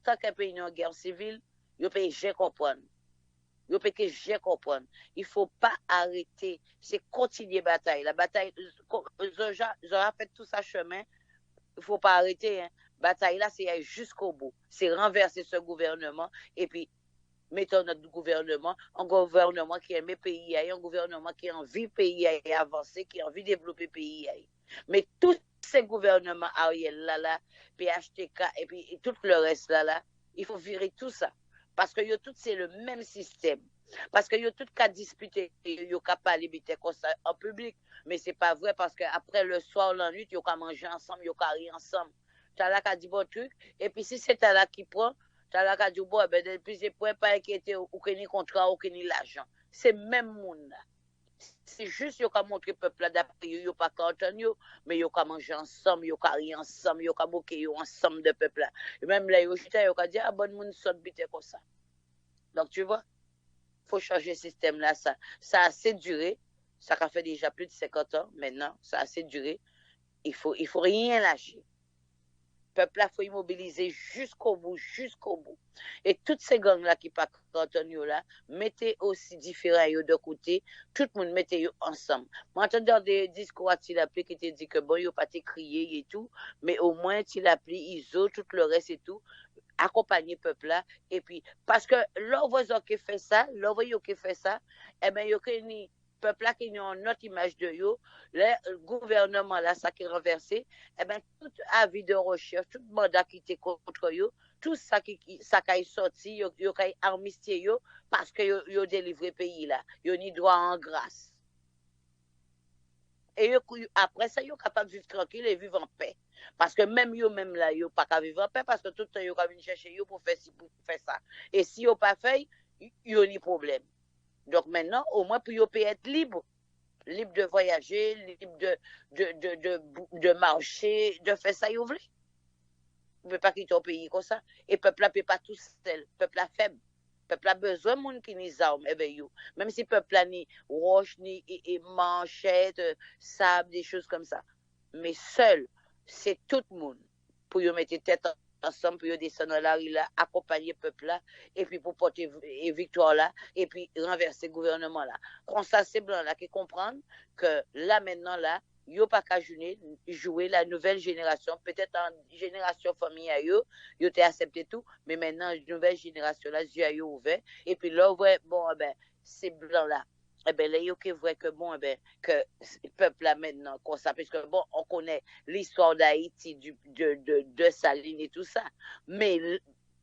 tant qu'un pays en guerre civile, yo peut j'ai comprendre. Yo peut que j'ai comprendre. Il faut pas arrêter, c'est continuer bataille. La bataille, j'aurais fait tout ça chemin, il faut pas arrêter. Hein. Bataille là, c'est aller jusqu'au bout. C'est renverser ce gouvernement et puis mettons notre gouvernement, un gouvernement qui aime le pays, un gouvernement qui a envie le pays à avancer, qui a envie de développer le pays. Mais tous ces gouvernements Ariel là, PHTK et puis tout le reste là, il faut virer tout ça. Parce que tout c'est le même système. Parce que tout qu'à disputer, yo qu'à parler comme ça en public, mais c'est pas vrai parce que après le soir, la nuit, yo qu'à manger ensemble, yo qu'à rire ensemble. T'as là qu'à dire bon truc, et puis si c'est là qui prend, t'as là qu'à dire bon, ben depuis c'est pour pas inquiéter ou que ni contrat ou que ni l'argent. C'est même monde là. C'est juste yo qu'à montrer peuple là d'après yo pas content yo, mais yo qu'à manger ensemble, yo qu'à rire ensemble, yo qu'à boquer yo ensemble de peuple là. Et même là yo chita yo qu'à dire ah bon monde saute bite comme ça. Donc tu vois faut changer le système là. Ça a assez duré. Ça a fait déjà plus de 50 ans. Maintenant, ça a assez duré. Il faut rien lâcher. Le peuple là, il faut immobiliser jusqu'au bout, jusqu'au bout. Et toutes ces gangs-là qui partent là, mettez aussi différents de côté. Tout le monde mettez ensemble. Moi, j'entends des discours à Tilapli qui te dit que bon, il pas crié et tout, mais au moins Tilapli, ISO, tout le reste et tout, accompagner le peuple là et puis parce que l'envoyeur qui fait ça eh ben yo que ni peuple là qui a une autre image de yo le gouvernement là ça qui est renversé eh ben tout avis de recherche tout mandat qui était contre yo tout ça qui est sorti yo kay armistier yo parce que yo délivré pays là yo ni droit en grâce et après ça, yo capable de vivre tranquille et vivre en paix. Parce que même yo, même là, yo pas qu'à vivre en paix parce que tout le temps, yo venir chercher yo pour faire ci, pour faire ça. Et si yo pas fait, yo ni problème. Donc maintenant, au moins, pour yo peut être libre. Libre de voyager, libre de marcher, de faire ça, yo voulez. Vous ne pouvez pas quitter au pays comme ça. Et le peuple ne peut pas tout seul. Le peuple est faible. Le peuple a besoin de monde qui ni armes. Eh ben, même si le peuple a ni roche, ni manchette, sable, des choses comme ça. Mais seul, c'est tout le monde. Pour y mettre tête ensemble, pour y descendre dans la rue là, accompagner le peuple là, et puis pour porter victoire là, et puis renverser le gouvernement là. Comme ça, c'est blanc là qui comprennent que là maintenant là, yo pas qu'à jouer la nouvelle génération, peut-être en génération famille yo, yo t'ai accepté tout, mais maintenant nouvelle génération là, yeux yo ouvert et puis là ouais bon ben c'est blanc là. Eh ben là yo qui vrai que bon ben que le peuple là maintenant comme ça parce que bon on connaît l'histoire d'Haïti de Saline et tout ça, mais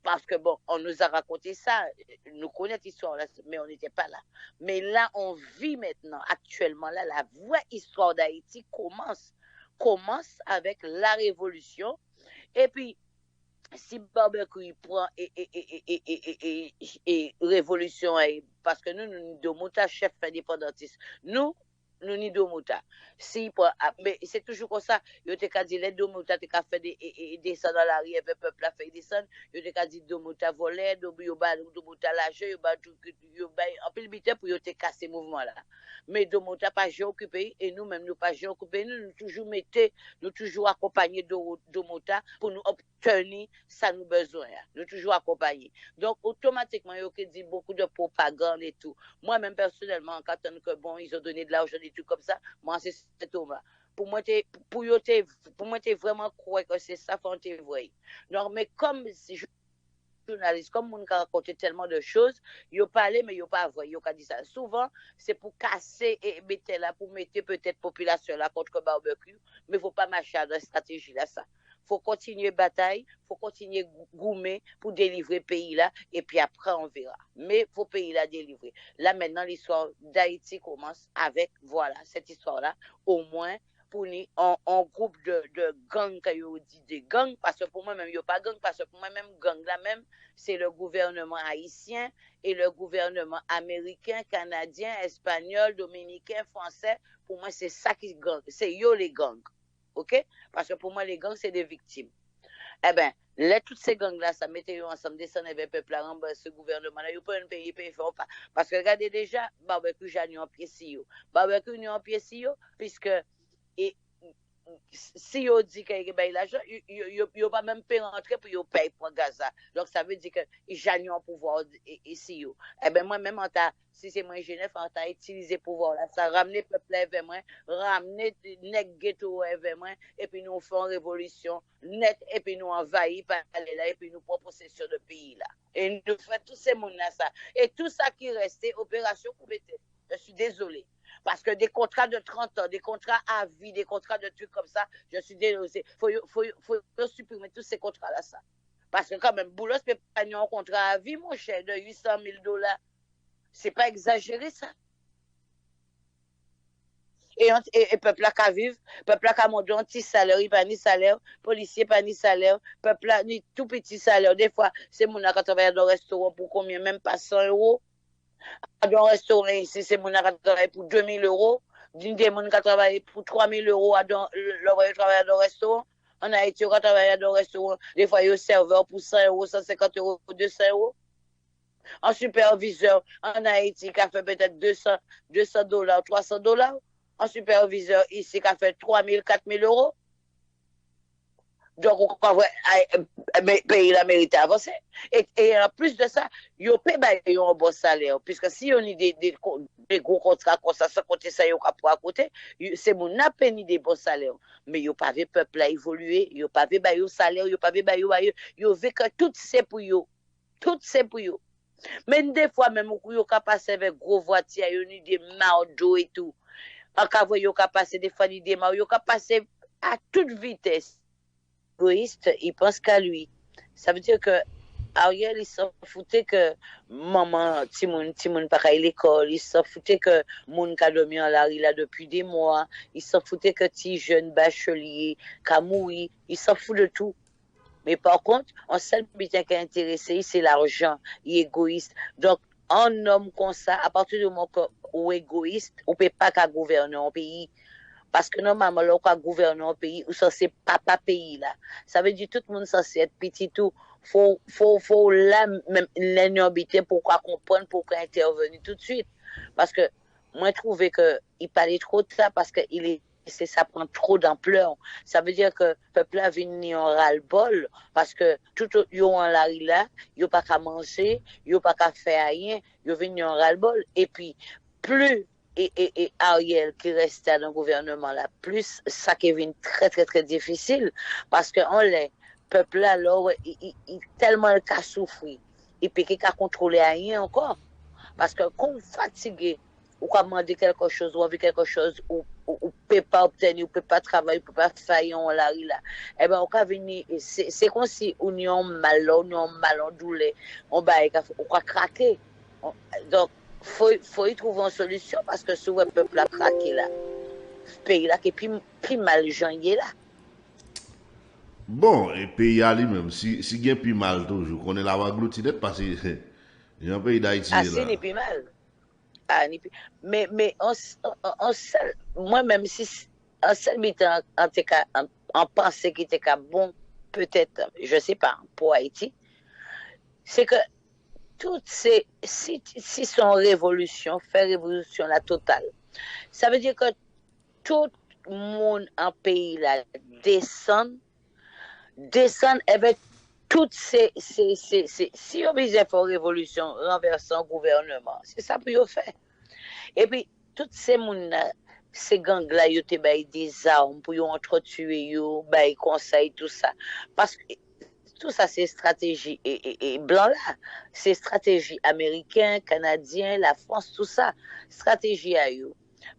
parce que bon, on nous a raconté ça, nous connaissons l'histoire là, mais on n'était pas là. Mais là, on vit maintenant, actuellement, là, la vraie histoire d'Haïti commence avec la révolution. Et puis, si Barbecue il prend et révolution, parce que nous Domota, chef indépendantiste, nous ni Domota. Si, mais c'est toujours comme ça. Yo te ka dit, les Domota te ka fait descendre dans la rue, le peuple a fait descendre. Yo te ka dit, Domota volé, Domota lâché, yo ba, en pile bité pour yo te casser mouvement là. Mais Domota pas j'ai occupé, et nous-mêmes, nous pas j'ai occupé, nous toujours mettez, nous toujours accompagner Domota pour nous obtenir ça nous besoin. Nous toujours accompagner. Donc, automatiquement, il y a dit beaucoup de propagande et tout. Moi-même, personnellement, quand que bon, ils ont donné de l'argent et tout comme ça, moi, c'est Thomas. Pour moi, t'es vraiment croire que c'est ça, faut te voir. Donc, mais comme si journaliste, comme on raconte tellement de choses, ils parlé, mais ils pas vrai, ils dit ça. Souvent, c'est pour casser et mettre là, pour mettre peut-être population là contre barbecue, mais il faut pas marcher dans la stratégie là, ça. Faut continuer bataille, faut continuer goumer pour délivrer le pays là, et puis après on verra. Mais faut pays là délivrer. Là maintenant, l'histoire d'Haïti commence avec, voilà, cette histoire-là, au moins pour nous en groupe de gangs que yo dit de gangs parce que pour moi même yo pas gang parce que pour moi même gang là même c'est le gouvernement haïtien et le gouvernement américain, canadien, espagnol, dominicain, français. Pour moi c'est ça qui gang, c'est yo les gangs. OK? Parce que pour moi les gangs c'est des victimes. Eh ben là, toutes ces gangs-là, ça mettait eux ensemble, descendre avec le peuple, ce gouvernement-là, ils peuvent payer, payer fort pas. Parce que regardez déjà, barbecue, j'ai en pied si yo. Barbecue, en pied si yo, puisque et si yo dit que ben l'argent, yo pas même pas rentrer pour yo payer pour Gaza. Donc ça veut dire que ils ont pouvoir ici yo. Eh ben moi même en ta si c'est moi Genève en ta utiliser pouvoir là, ça ramener peuple vers moi, ramener nèg ghetto vers moi et puis nous faisons révolution net et puis nous envahir par là et puis nous prenons possession de pays là. Et nous faisons tous ces monde là ça. Et tout ça qui restait opération complétée. Je suis désolée. Parce que des contrats de 30 ans, des contrats à vie, des contrats de trucs comme ça, je suis désolée. Faut supprimer tous ces contrats-là, ça. Parce que quand même, Boulos peut pas un contrat à vie, mon cher, de 800 000 $. C'est pas exagéré, ça. Et peuple là qui vivre, peuple là qui a monté un petit salaire, il pas ni salaire, policier pas ni salaire, peuple là ni tout petit salaire. Des fois, c'est mon qui travaille dans un restaurant pour combien, même pas 100 €. Dans un restaurant ici, c'est mon qui travaille pour 2000 €. D'une des gens qui travaille pour 3000 € dans le travail dans le restaurant. En Haïti, on travaille dans le restaurant. Des fois, il y a un serveur pour 100 €, 150 €, 200 €. Un superviseur en Haïti qui a fait peut-être 200 $, 300 $. Un superviseur ici qui a fait 3000, 4000 €. Donc, on va payer la mérite avancée. Et en plus de ça, ils paient un bon salaire. Puisque si on a des gros contrats comme ça, sans compter ça, ils ont à côté, c'est mon appel des bons salaires. Mais ils n'ont pas vu le peuple évoluer, ils n'ont pas vu le salaire, ils n'ont pas vu ils ont vu que tout c'est pour eux. Tout c'est pour eux. Mais des fois, même, ils ont passé avec gros voitures, ils ont des mardeaux et tout. En cas où ils ont passé des fois, des mardeaux, ils ont passé à toute vitesse. Égoïste, il pense qu'à lui. Ça veut dire que Ariel, il s'en foutait que maman, Timoun pas à l'école, il s'en foutait que moun ka dormi en la rue là depuis des mois, il s'en foutait que petit jeune bachelier ka mouri, il s'en fout de tout. Mais par contre, un seul bien qui est intéressé, c'est l'argent, il est égoïste. Donc, un homme comme ça, à partir du moment où égoïste, on peut pas qu'à gouverner un pays. Parce que normalement, là, on gouverner un pays, ou ça, c'est papa pays, là. Ça veut dire tout le monde censé être petit tout. Faut là, même, l'énormité pour comprendre, pour intervenir tout de suite. Parce que, moi, je trouvais qu'il parlait trop de ça parce que ça prend trop d'ampleur. Ça veut dire que le peuple a venu en ras-le-bol parce que tout le monde là, il n'a pas qu'à manger, il n'a pas qu'à faire rien, il venu en ras-le-bol. Et puis, plus et Ariel qui restait dans le gouvernement là, plus ça qui est très très très difficile parce que on les peuple là alors il tellement le cas souffrir et puis qu'il a contrôlé rien encore parce que quand on fatigué ou quand demander quelque chose ou envie quelque chose ou peut pas obtenir ou peut pas travailler ou peut pas faire on là eh ben on va venir c'est comme si on y a mal douleur on va craquer donc faut y trouver une solution parce que souvent le peuple a craqué là. Ce pays là qui est plus mal gagné là. Bon, et pays à lui-même, si il y a plus mal toujours, qu'on est là à gloutinette parce que il y a un pays d'Haïti Assez là. n'est plus mal. Ah, mais moi-même, si en seul mi-temps, en pensée qui était bon, peut-être, je sais pas, pour Haïti, c'est que toutes si son révolution, fait révolution la totale, ça veut dire que tout le monde en pays là descend, et bien toutes si on besoin faire révolution, renverser un gouvernement, c'est ça pour faire. Et puis, toutes ces gens ces gangs-là, ils te baillent des armes pour entretuer, ils baillent conseils, tout ça. Parce que tout ça, c'est stratégie. Et blanc-là, c'est stratégie américaine, canadien, la France, tout ça. Stratégie à eux.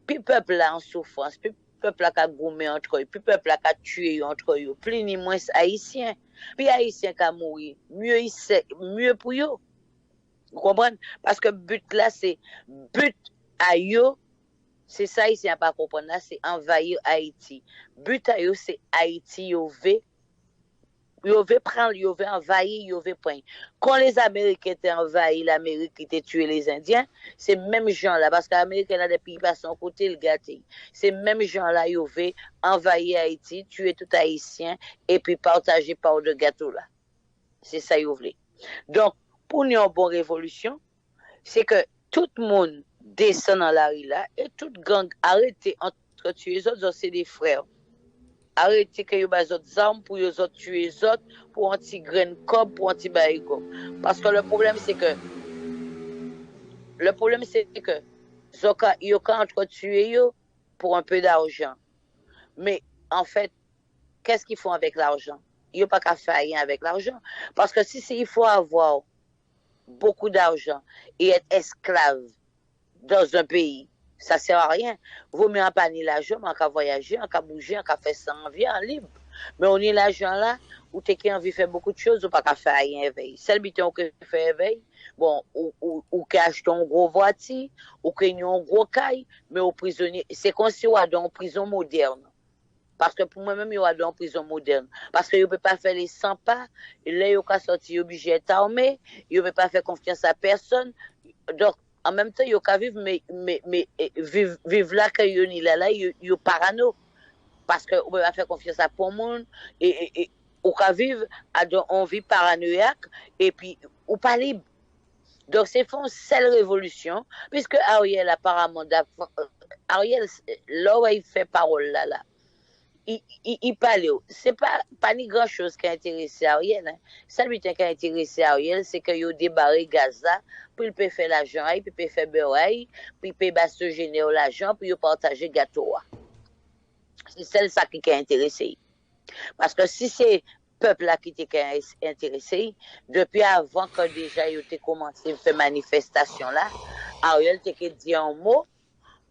Puis peuple là en souffrance, puis peuple là qui a gommé entre eux, puis peuple là qui a tué entre eux, plus ni moins haïtien. Puis haïtien qui a mouru, mieux pour eux. Vous comprenez? Parce que but là, c'est but à eux, c'est ça ici, à pas comprendre là, c'est envahir Haïti. But à eux, c'est Haïti, ils veulent prendre, ils veulent envahir, ils veulent prendre. Quand les Américains étaient envahis, l'Amérique était tué les Indiens, c'est même gens-là, parce que l'Amérique a des pays par son côté, le gâté. C'est même gens-là, ils veulent envahir Haïti, tuer tout Haïtien, et puis partager par de gâteau là. C'est ça, ils veulent. Donc, pour une bonne révolution, c'est que tout le monde descend dans la rue là, et toute gang arrête entre tuer les autres, c'est des frères. Arrêtez que vous avez des armes pour vous tuer les autres, pour anti-grain cob, pour anti-bail. Parce que le problème c'est que, vous quand tuer pour un peu d'argent. Mais en fait, qu'est-ce qu'ils font avec l'argent? Ils n'ont pas qu'à faire rien avec l'argent. Parce que si il faut avoir beaucoup d'argent et être esclave dans un pays, ça ne sert à rien. Vaut mieux en panier l'argent, en qu'à voyager, en qu'à bouger, en qu'à faire ça en vie, en libre. Mais on est l'argent là, où tu as envie de faire beaucoup de choses, ou pas qu'à faire rien éveil. Celle qui fait éveil, bon, ou qui achète un gros voiture, ou qui a un gros caille, mais au prisonnier, c'est comme si on a dans une prison moderne. Parce que pour moi-même, il y a dans une prison moderne. Parce que ne peut pas faire les 100 pas, là, il y a sorti obligé d'être armé, il ne peut pas faire confiance à personne. Donc, en même temps, il y a vivre, mais vivre là, que il là, il y a parano. Parce qu'on ne peut pas faire confiance à tout le monde. Et on peut vivre en vie paranoïaque, et puis, on pas libre. Donc, c'est une seule révolution, puisque Ariel, apparemment, Ariel, là où il fait parole là, il parle. C'est pas ni grand chose qui a intéressé Ariel. Hein. Ça lui qui a intéressé Ariel, c'est qu'il a débarré Gaza, puis il peut faire l'argent, puis il peut faire beurre, puis il peut se générer l'argent, puis il partager gâteau. C'est celle ça qui a intéressé. Parce que si c'est peuple là qui était intéressé, depuis avant que déjà il ait commencé à faire manifestation là, Ariel t'a dit un mot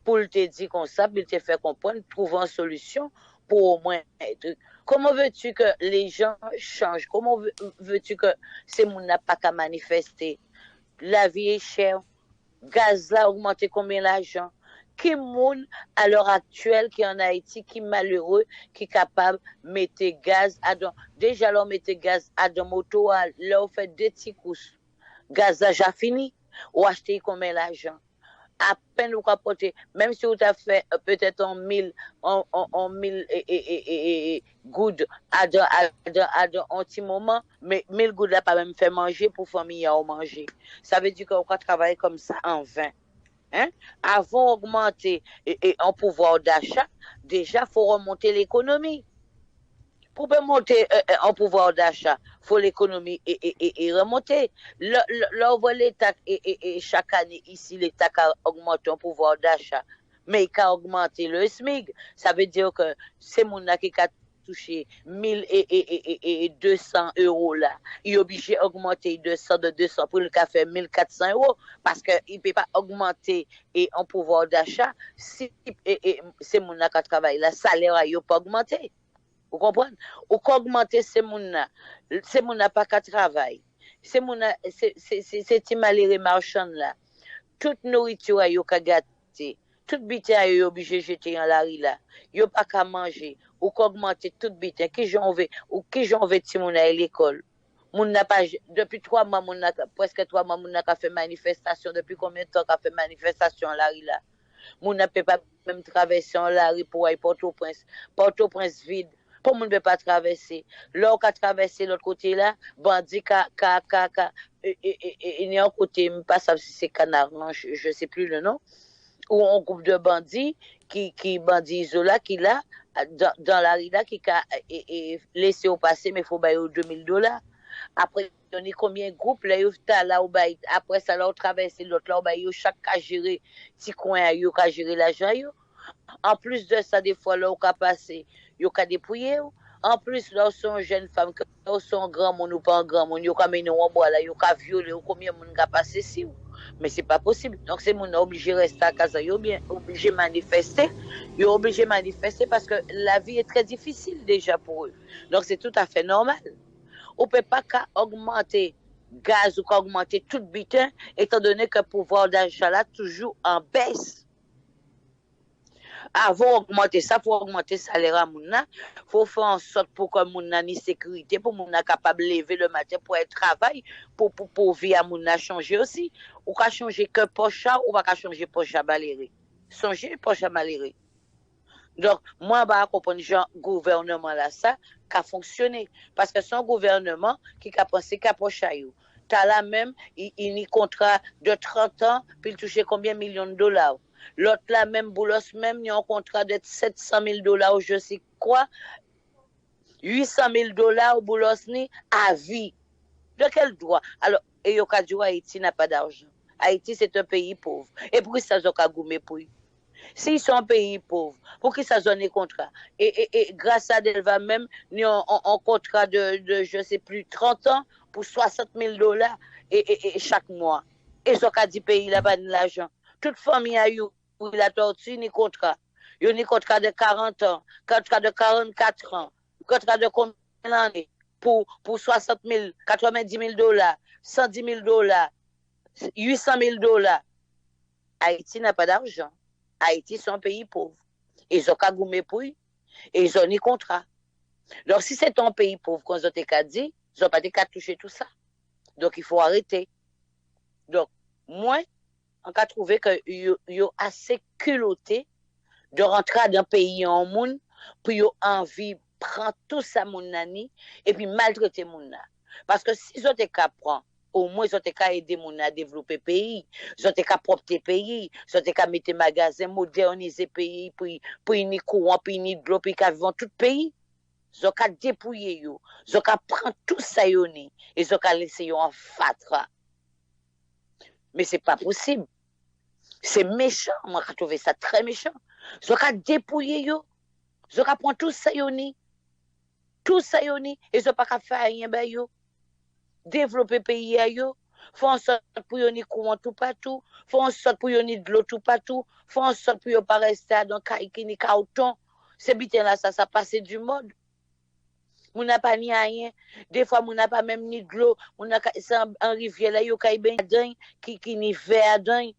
pour te dire comme ça, puis te faire comprendre, trouver une solution pour au moins être. Comment veux-tu que les gens changent? Comment veux-tu que ces gens n'ont pas qu'à manifester? La vie est chère, gaz là a augmenté combien l'argent? Qui monde à l'heure actuelle qui est en Haïti, qui est malheureux, qui est capable de mettre gaz à don. Déjà, là, mettre gaz à don moto, là, on fait deux petits coups. Gaz là, déjà fini. Ou acheter combien l'argent? À peine vous capoter, même si vous avez fait peut-être en 1000 gouttes à un petit moment, mais 1000 gouttes là pas même fait manger pour famille à manger. Ça veut dire qu'on va travailler comme ça en vain. Hein? Avant d'augmenter en pouvoir d'achat, déjà, il faut remonter l'économie. Pour monter en pouvoir d'achat, il faut l'économie et remonter. Là, on voit l'État et chaque année ici, l'État a augmenté en pouvoir d'achat, mais il a augmenté le SMIC. Ça veut dire que c'est mon qui a touché 1000 et 200 euros là. Il est obligé d'augmenter 200 de 200 pour le café 1400 euros parce qu'il ne peut pas augmenter en pouvoir d'achat si c'est mon qui travaille. Le salaire n'a pas augmenté. Vous comprenez? Ou qu'augmenter ces gens-là. Ces gens-là pas qu'à travail. Ces gens-là, c'est malheureux marchand là. Toute nourriture yo ka gâté. Toute bitin yo obligé de jeter dans la rue là. Yo pas qu'à manger. Ou qu'augmenter toute bitin. Qui j'en veux, ou qui j'en veux si mon à l'école. Moun n'a pas, depuis 3 mois, presque 3 mois, moun n'a pas fait manifestation. Depuis combien de temps qu'a fait manifestation à la rue là? Moun n'a pas même traverser la rue pour aller Port-au-Prince. Port-au-Prince vide. Pour moun ne peut pas traverser. Là, on a traversé l'autre côté là, bandit, il y a un côté, je ne sais pas si c'est Canard, non, je ne sais plus le nom, ou un groupe de bandits, bandits isolés, qui là, dans la rue là, qui a laissé au passé, mais il faut payer $2000. Après, on a combien de groupes, là, après ça, là, on traverse l'autre, là, chaque cas gérer, petit coin, il a géré l'argent. En plus de ça, des fois, là, on a passé, on a dépouillé. En plus, là, sont jeunes femmes, là, sont grand monde ou pas un grand monde, on a mené en bois, là, on a violé, combien de monde a passé si. Mais c'est pas possible. Donc, c'est mon obligé de rester à casa, ils sont obligé de manifester. Ils sont obligés de manifester parce que la vie est très difficile déjà pour eux. Donc, c'est tout à fait normal. On ne peut pas augmenter gaz ou augmenter tout bitin, étant donné que le pouvoir d'achat là toujours en baisse. Avant d'augmenter ça, il faut augmenter le salaire à Mouna. Il faut faire en sorte pour que Mouna ait sécurité, pour Mouna capable de lever le matin pour être travail, pour vie à Mouna changer aussi. Ou qu'à changer que poche ou pas changer poche à Valérie. Changer poche à Valérie. Donc, moi, je comprends genre gouvernement là, ça, qui a fonctionné. Parce que son gouvernement qui a pensé qu'à poche à you. T'as là même, il y a un contrat de 30 ans, puis il touche combien de millions de dollars. L'autre là, même Boulos, même, il y a un contrat de $700 000, je sais quoi. $800,000 au Boulosni à vie. De quel droit? Alors, et yo ka dit Haïti n'a pas d'argent. Haïti, c'est un pays pauvre. Et pour ça, ils ont goumé pour eux. S'ils sont un pays pauvre, pour qui ça donne des contrats? Et grâce à Delva même, nous avons un contrat de, je ne sais plus, 30 ans pour $60,000 et chaque mois. Et ce qu'a dit pays là-bas de l'argent. Toute famille a eu la tortue, ni contrat. Il y a un contrat de 40 ans, contrat de 44 ans, contrat de combien d'années pour 60 000, $90,000, $110,000, $800,000. Haïti n'a pas d'argent. Haïti, c'est un pays pauvre. Ils ont qu'à goumer pour eux. Et ils ont ni contrat. Donc, si c'est un pays pauvre, comme ils ont dit, ils n'ont pas qu'à toucher tout ça. Donc, il faut arrêter. Donc, moi, on a trouvé que y a assez culotté de rentrer dans un pays en monde pour y envie prendre tout ça mon nani et puis maltraiter mon na. Parce que si ils ont qu'à prendre, au moins ils ont qu'à aider mon à développer le pays, ils ont qu'à propter le pays, ils ont qu'à mettre magasins, moderniser le pays pour y courant, pour y de l'eau, pour y vivre tout le pays. Ils ont qu'à dépouiller yo, ils ont qu'à prendre tout ça yoni, ils ont qu'à laisser en fatra. Mais c'est pas possible. C'est méchant, moi j'ai trouvé ça très méchant. Ils ont qu'à dépouiller yo, ils ont qu'à prendre tout ça yoni. Tout ça yoni, ils ont pas qu'à faire rien ben yo. Développer le pays à yo, font en sorte pour yon ni courant tout partout, font en sorte pour yon ni de l'eau tout partout, font en sorte pour yon pas rester dans kaiki ni kauton. C'est bitin là ça passe du mode. Moun n'a pas ni rien. Des fois moun n'a pas même ni de l'eau, moun n'a c'est en rivière là yo kay ben dedans qui ni vert dedans.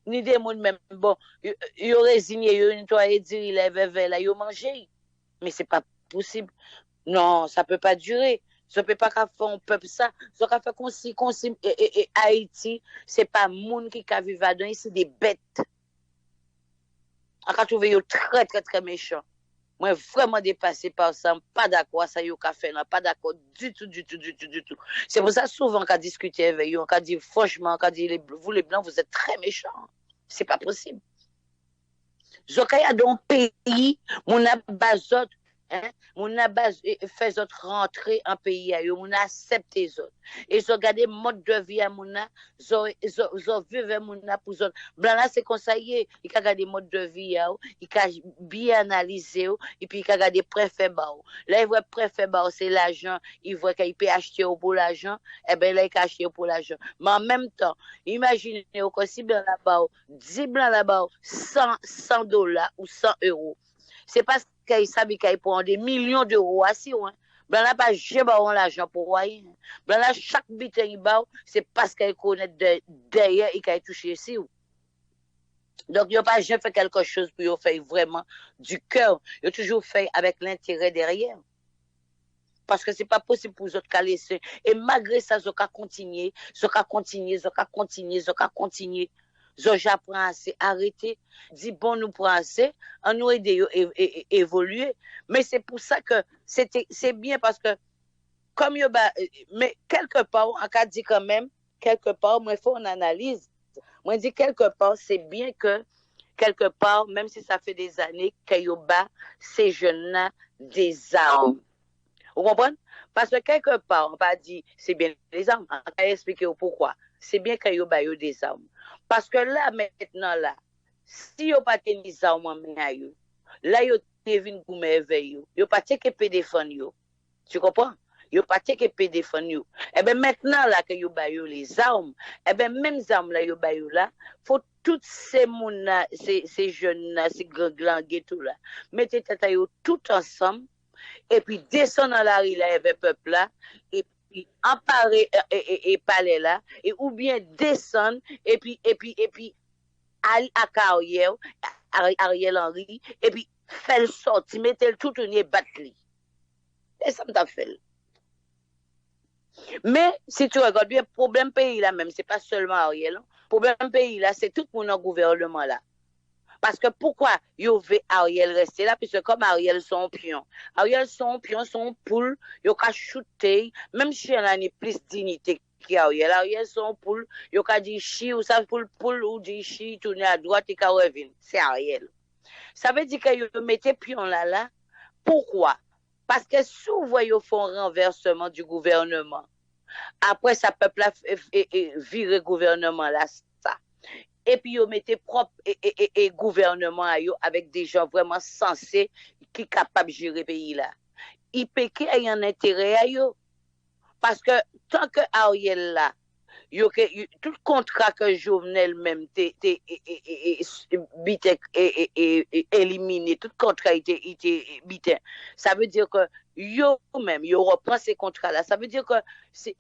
Ni des moun même bon, yo résigné yo nettoyer dire il lève là yo manger. Mais c'est pas possible. Non, ça peut pas durer. Je ne peux pas faire un peuple ça. Je peux faire comme si Haïti, ce n'est pas monde qui a vécu là-dedans, c'est des bêtes. On a trouvé très, très, très méchant. Moi, vraiment dépassé par ça. Pas d'accord, ça y a fait, pas d'accord du tout, du tout, du tout, du tout. C'est pour ça, souvent, qu'on a discuté avec eux, on a dit, franchement, on a dit, vous les Blancs, vous êtes très méchants. C'est pas possible. Je suis dans un pays, mon abazot, mon a fait autres rentrer en pays à eux, mon a accepté autres. Et ils ont gardé mode de vie à mon a, ils ont vécu mon a pour autres. Blanc là c'est comme ça y est, il a gardé mode de vie à eux, il a bien analysé et puis il a gardé préfet bas. Là il voit préfet bas c'est l'argent, il voit qu'il peut acheter pour l'argent, et ben là il a acheté pour l'argent. Mais en même temps, imaginez que si blanc là-bas, 10 blancs là-bas, $100 ou €100. C'est parce qu'ils savent qu'ils prennent des millions d'euros assis. Ben là, pas jamais l'argent pour rien. Ben là, chaque bitin, c'est parce qu'ils connaissent derrière et qu'ils touchent ici. Donc, ils n'ont pas jamais fait quelque chose pour faire vraiment du cœur. Ils ont toujours fait avec l'intérêt derrière. Parce que ce n'est pas possible pour eux de laisser. Et malgré ça, ils ont continué, ils ont continué, ils ont continué, ils ont continué. Zoja prend assez, arrêter, dit bon, nous prend assez, on nous aider à évoluer. Mais c'est pour ça que c'est bien parce que, comme mais quelque part, on a dit quand même, quelque part, moi, il faut une analyse. Moi, je dis quelque part, c'est bien que, quelque part, même si ça fait des années, qu'il y a ces jeunes-là des armes. Vous comprenez? Parce que quelque part, on va dire, c'est bien les armes. On va expliquer pourquoi. C'est bien qu'il y ait des armes. Parce que là, maintenant, là, si vous n'avez pas des armes en main, là, vous avez une goumé veille. Vous n'avez pas de défendre. Tu comprends? Vous n'avez pas de défendre. Eh bien, maintenant, là, que vous avez les armes, eh bien, même les armes, là, vous avez là, il faut toutes ces jeunes-là, ces grands tout là, mettez tête tout ensemble, et puis descendre dans la rue, là, avec le peuple là, et emparer et parler là, et ou bien descendre, et puis aller à carrière, Ariel Henry, et puis faire le sortir, mettre le tout tourner, battre lui. Et ça m'a fait. Mais si tu regardes bien, le problème pays là même, c'est pas seulement Ariel, le problème pays là, c'est tout mon gouvernement là. Parce que pourquoi yo veut Ariel rester là, puisque comme Ariel son pion, son poule, yo ka shooter, même si on a une plus dignité Ariel son poule, yo ka dit chi ou ça poule ou dit chi tourner à droite et ka revient. C'est Ariel. Ça veut dire que yo mettez pion là, pourquoi? Parce que souvent, ils font renversement du gouvernement. Après, ça peuple a viré gouvernement là, ça. Et puis, ils mettaient propre gouvernement à eux avec des gens vraiment sensés qui sont capables de gérer le pays là. Ils péquent un intérêt à eux. Parce que tant que Ariel là, tout contrat que Jovenel même éliminé, tout contrat était bité. Ça veut dire que yo même, yo reprend ces contrats-là. Ça veut dire que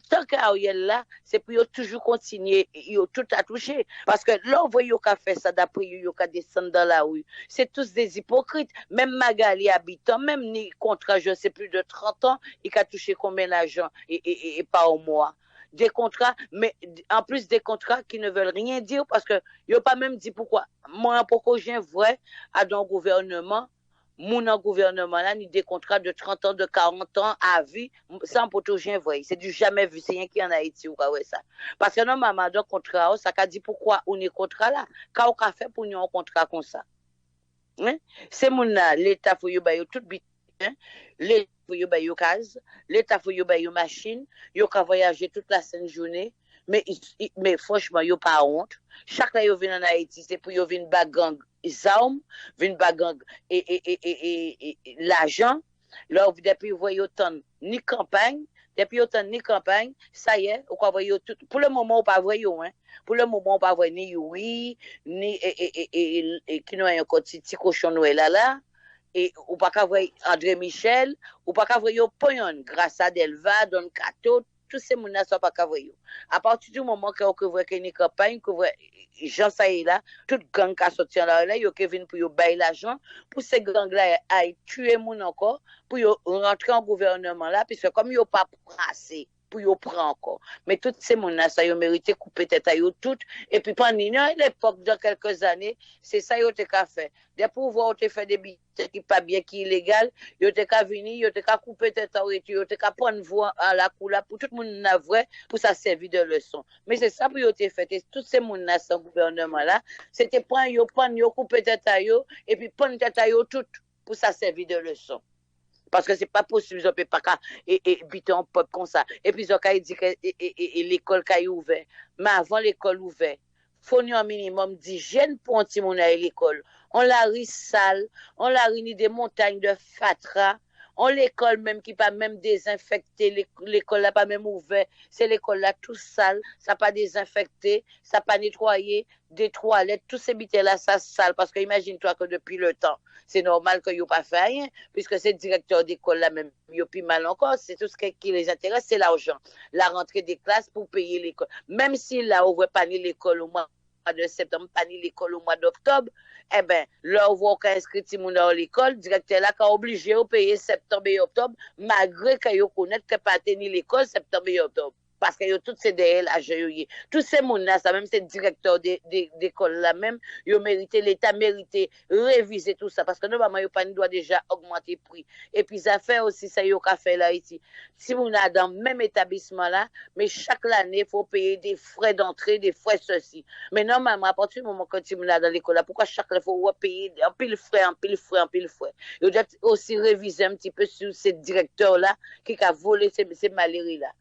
tant qu'Ariel là, c'est pour yo toujours continuer, yo tout à toucher. Parce que là, on voit yo qu'a fait ça d'après yo qu'a descendre dans la rue. C'est tous des hypocrites. Même Magali habitant, même ni contrat, je sais plus de 30 ans, il a touché combien d'argent et pas au mois. Des contrats, mais en plus des contrats qui ne veulent rien dire parce que ils n'ont pas même dit pourquoi. Moi, pourquoi j'ai vrai à dans le gouvernement, mon gouvernement là, ni des contrats de 30 ans, de 40 ans à vie, sans poteau j'ai vrai. C'est du jamais vu, c'est rien qui en Haïti ou quoi ça. Parce que normalement, dans le contrat, ça a dit pourquoi on est contrat là. Quand on a fait pour nous un contrat comme ça. Hein? C'est mon l'État faut y tout bit. Hein? L'État faut y case, l'État faut y machine, yo ka voyager toute la sainte journée, mais franchement yo pas honte. Chaque là yo vinn en Haïti, c'est pour yo vinn bagang armes, vinn bagang et l'argent. Là depuis vous voyez autant ni campagne, depuis autant ni campagne, ça y est, ou quoi voyez tout pour le moment on pas voyez hein. Pour le moment on pas voyez ni oui, ni qui nous a un petit cochon Noël là. Et ou pas qu'à voir André Michel, ou pas qu'à voir Poyon, grâce à Delva, Don Cato, tous ces gens sont pas qu'à voir. À partir du moment que vous voyez qu'il y a une campagne, que vous voyez Jean Saïd là, toute gang qui a sorti là, ils viennent pour bailler l'argent, pour ces gangs-là à tuer moun encore, pour rentrer en gouvernement là, puisque comme ils n'ont pas brassé, pour y prendre encore. Mais toutes ces gens-là, ça ont mérité couper tête à eux toutes. Et puis pendant l'époque, dans quelques années, c'est ça qu'ils ont fait. Des pouvoirs ont fait des bêtises qui pas bien, qui illégal, ils ont venir, ils ont coupé tête à eux, ils ont prendre voix à la couleur pour tout le monde n'a vrai, pour ça servir de leçon. Mais c'est ça pour y ont fait. Et tous ces gens-là, ce gouvernement-là, c'était prendre, couper tête à eux, et puis prendre tête à eux toutes pour ça servir de leçon. Parce que c'est pas possible, je ne peux pas habiter un peuple comme ça. Et puis, ils ont dit que l'école est ouverte. Mais avant l'école ouverte, il faut un minimum d'hygiène pour un petit monde à l'école. On la rit sale, on la rit des montagnes de fatra, on l'école même qui pas même désinfecté, l'école là pas même ouvert, c'est l'école là tout sale, ça pas désinfecté, ça pas nettoyé, des toilettes, tous ces bités là ça sale parce que imagine-toi que depuis le temps, c'est normal que yo pas fait rien puisque c'est le directeur d'école là même yo plus mal encore, c'est tout ce qui les intéresse, c'est l'argent, la rentrée des classes pour payer l'école. Même si là ouvre pas l'école au mois de septembre, pas l'école au mois d'octobre, eh ben, là, on voit qu'on inscrit tout le monde dans l'école, directeur là, qui obligé de payer septembre et octobre, malgré qu'ils connaissent que pas tenir l'école septembre et octobre. Parce que toutes ces DL à gérer. Tous ces gens-là, ça même, c'est directeur d'école là même, ils mérité, l'État mérité réviser tout ça. Parce que normalement, ils doit déjà augmenter le prix. Et puis, ça fait aussi, ça, ils ont fait là ici. Si on a dans le même établissement là, mais chaque année, il faut payer des frais d'entrée, des frais ceci. Mais normalement, à partir du moment que tu es dans l'école là, pourquoi chaque année, il faut payer un pile frais, un pile frais, un pile frais? Il doit aussi réviser un petit peu sur ces directeurs là qui a volé ces malheureux là.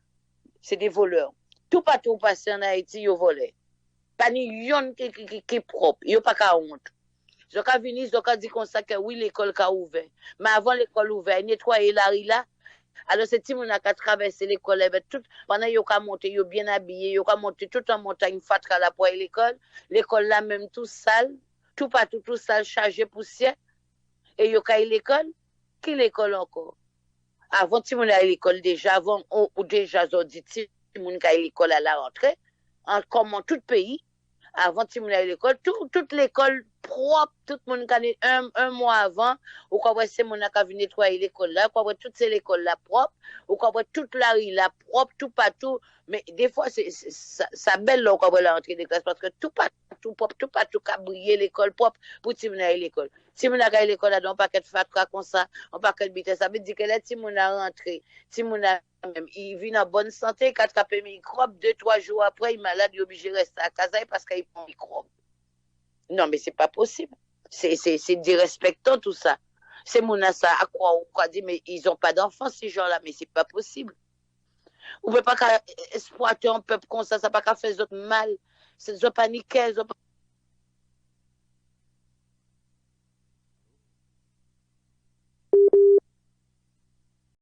C'est des voleurs. Tout partout passé en Haïti, ils volent. Pas ni yon qui est propre. Ils n'ont pas qu'à honte. Ils ont venu, ils ont dit comme ça que oui, l'école a ouvert. Mais avant l'école ouverte, nettoyer la rue là. Alors, c'est petit, on a qu'à traverser l'école. Tout, pendant qu'ils ont monté, ils ont bien habillé, ils ont monté tout en montagne fatra là pour l'école. L'école là même tout sale. Tout partout, tout sale, chargé poussière. Et ils ont qu'à l'école. Qui l'école encore? Avant si on à l'école déjà, avant ou déjà on dit si on à l'école à la rentrée, comme en tout pays, avant si on à l'école, toute l'école propre, tout le monde connaît un mois avant, ou quoi voir c'est mon a venir nettoyer l'école là, quoi voir toute l'école là propre, ou quoi voir toute la rue là propre, tout partout, mais des fois c'est ça belle là quoi voir la rentrée des classes parce que tout partout propre, tout partout cabrier l'école propre pour si on à l'école. Si mon a l'école là dans paquet de fatra comme ça, on paquet de bêtises, ça veut dire que là si mon a rentré, si mon a même il vit en bonne santé, quand il a microbe 2-3 jours après, il est malade, il est obligé de rester à casa parce qu'il prend microbe. Non, mais c'est pas possible. C'est dérespectant tout ça. C'est mon ça à quoi dire, mais ils n'ont pas d'enfants, ces gens-là, mais c'est pas possible. On ne peut pas exploiter un peuple comme ça n'a pas qu'à faire d'autres mal. C'est de paniquer,